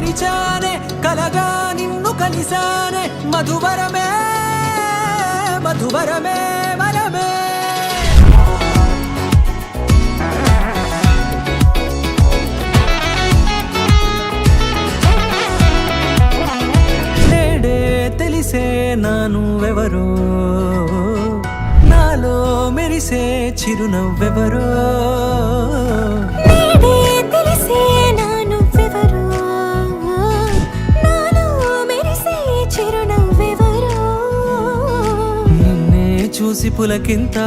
తెరిచానే కలగా నిన్ను కలిసానే మధువరమే మధువరమే వరమే నేడే తెలిసే నానువెవరో నాలో మెరిసే చిరునవ్వెవరో చూసి పులకింత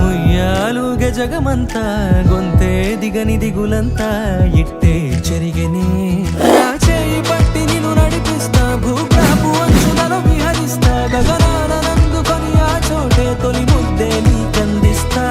ఉయ్యాలుగ జగమంతా గొంతే దిగని దిగులంతా ఇట్టే చెరిగని చేయి పట్టి నిన్ను నడిపిస్తా భూప్రాపు అంచులలో విహరిస్తా గగనాన నందుకొని ఆ చోటే తొలి ముద్దే నీకందిస్తా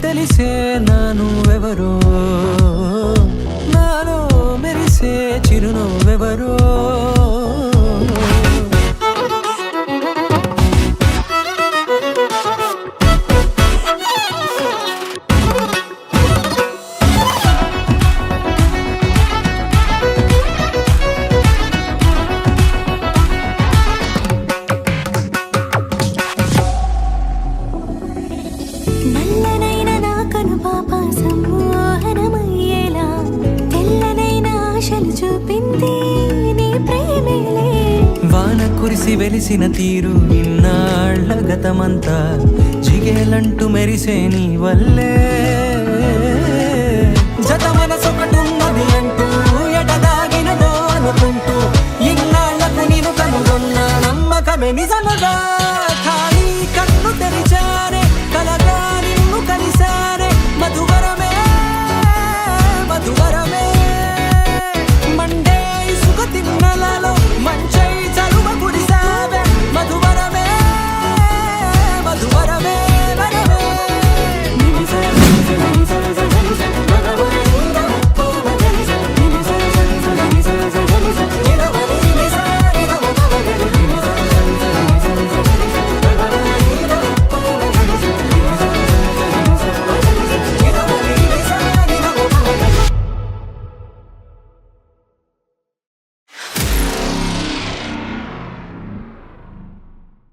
తెలిసే నానువెవరో నాలో మెరిసే చిరునవ్వెవరో వాన కురిసి వెలిసిన తీరు ఇన్నాళ్ల గతమంతా జిగేలంటూ మెరిసే నీ వల్లే